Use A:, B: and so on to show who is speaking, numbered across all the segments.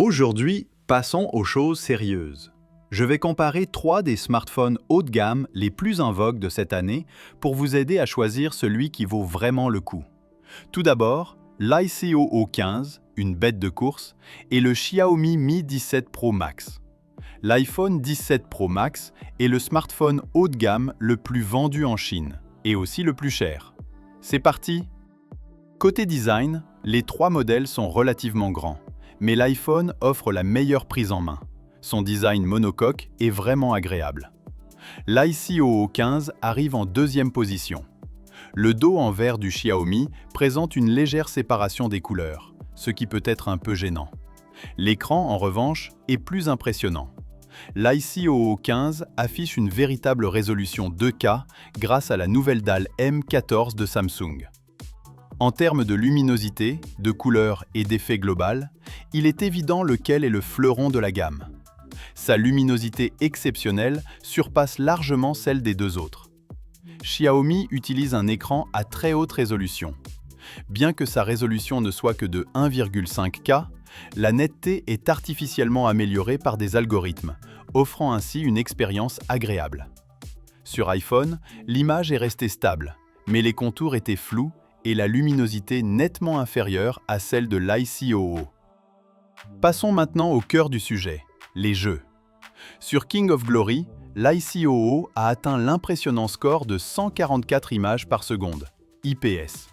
A: Aujourd'hui, passons aux choses sérieuses. Je vais comparer 3 des smartphones haut de gamme les plus en vogue de cette année pour vous aider à choisir celui qui vaut vraiment le coup. Tout d'abord, l'iQOO 15, une bête de course, et le Xiaomi Mi 17 Pro Max. L'iPhone 17 Pro Max est le smartphone haut de gamme le plus vendu en Chine, et aussi le plus cher. C'est parti! Côté design, les 3 modèles sont relativement grands, mais l'iPhone offre la meilleure prise en main. Son design monocoque est vraiment agréable. L'iQOO 15 arrive en deuxième position. Le dos en verre du Xiaomi présente une légère séparation des couleurs, ce qui peut être un peu gênant. L'écran, en revanche, est plus impressionnant. L'iQOO 15 affiche une véritable résolution 2K grâce à la nouvelle dalle M14 de Samsung. En termes de luminosité, de couleur et d'effet global, il est évident lequel est le fleuron de la gamme. Sa luminosité exceptionnelle surpasse largement celle des deux autres. Xiaomi utilise un écran à très haute résolution. Bien que sa résolution ne soit que de 1,5K, la netteté est artificiellement améliorée par des algorithmes, offrant ainsi une expérience agréable. Sur iPhone, l'image est restée stable, mais les contours étaient flous et la luminosité nettement inférieure à celle de l'iQOO. Passons maintenant au cœur du sujet, les jeux. Sur King of Glory, l'iQOO a atteint l'impressionnant score de 144 images par seconde, IPS.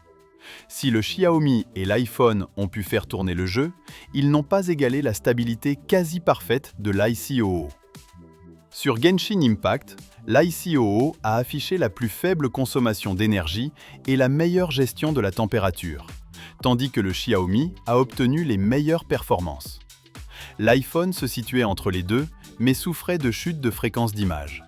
A: Si le Xiaomi et l'iPhone ont pu faire tourner le jeu, ils n'ont pas égalé la stabilité quasi parfaite de l'iQOO. Sur Genshin Impact, l'iQOO a affiché la plus faible consommation d'énergie et la meilleure gestion de la température, tandis que le Xiaomi a obtenu les meilleures performances. L'iPhone se situait entre les deux, mais souffrait de chutes de fréquence d'image.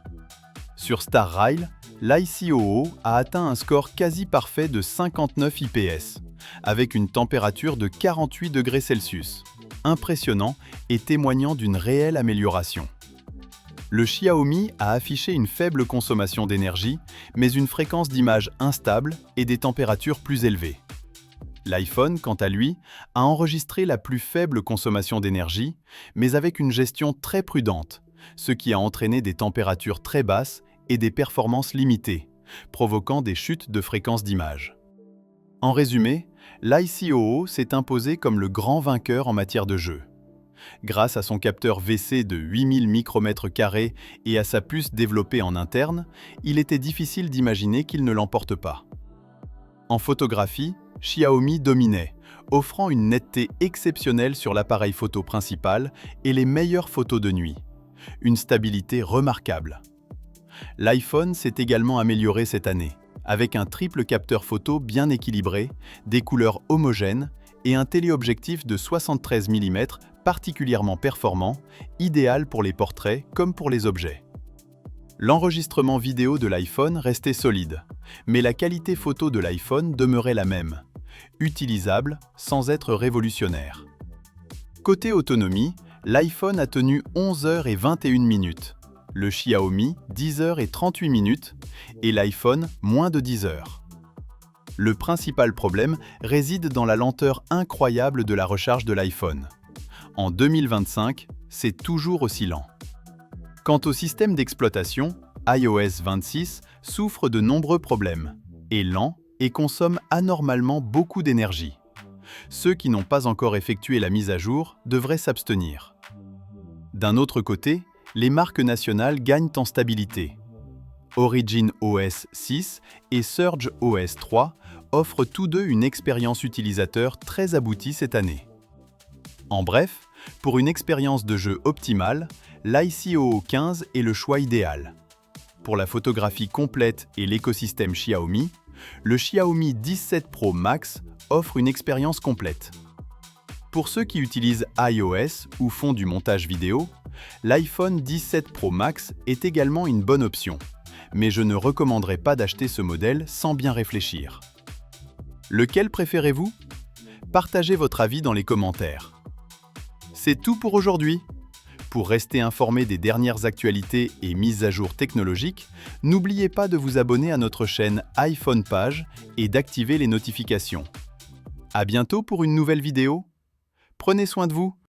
A: Sur Star Rail, l'iQOO a atteint un score quasi parfait de 59 IPS, avec une température de 48 degrés Celsius, impressionnant et témoignant d'une réelle amélioration. Le Xiaomi a affiché une faible consommation d'énergie, mais une fréquence d'image instable et des températures plus élevées. L'iPhone, quant à lui, a enregistré la plus faible consommation d'énergie, mais avec une gestion très prudente, ce qui a entraîné des températures très basses et des performances limitées, provoquant des chutes de fréquence d'image. En résumé, l'iQOO s'est imposé comme le grand vainqueur en matière de jeu. Grâce à son capteur WC de 8000 micromètres carrés et à sa puce développée en interne, il était difficile d'imaginer qu'il ne l'emporte pas. En photographie, Xiaomi dominait, offrant une netteté exceptionnelle sur l'appareil photo principal et les meilleures photos de nuit. Une stabilité remarquable. L'iPhone s'est également amélioré cette année, avec un triple capteur photo bien équilibré, des couleurs homogènes et un téléobjectif de 73 mm particulièrement performant, idéal pour les portraits comme pour les objets. L'enregistrement vidéo de l'iPhone restait solide, mais la qualité photo de l'iPhone demeurait la même, utilisable sans être révolutionnaire. Côté autonomie, l'iPhone a tenu 11h21, le Xiaomi 10h38 et l'iPhone moins de 10h. Le principal problème réside dans la lenteur incroyable de la recharge de l'iPhone. En 2025, c'est toujours aussi lent. Quant au système d'exploitation, iOS 26 souffre de nombreux problèmes, est lent et consomme anormalement beaucoup d'énergie. Ceux qui n'ont pas encore effectué la mise à jour devraient s'abstenir. D'un autre côté, les marques nationales gagnent en stabilité. Origin OS 6 et Surge OS 3 offrent tous deux une expérience utilisateur très aboutie cette année. En bref, pour une expérience de jeu optimale, l'iQOO 15 est le choix idéal. Pour la photographie complète et l'écosystème Xiaomi, le Xiaomi 17 Pro Max offre une expérience complète. Pour ceux qui utilisent iOS ou font du montage vidéo, l'iPhone 17 Pro Max est également une bonne option, mais je ne recommanderais pas d'acheter ce modèle sans bien réfléchir. Lequel préférez-vous? Partagez votre avis dans les commentaires. C'est tout pour aujourd'hui. Pour rester informé des dernières actualités et mises à jour technologiques, n'oubliez pas de vous abonner à notre chaîne iPhone Page et d'activer les notifications. À bientôt pour une nouvelle vidéo. Prenez soin de vous.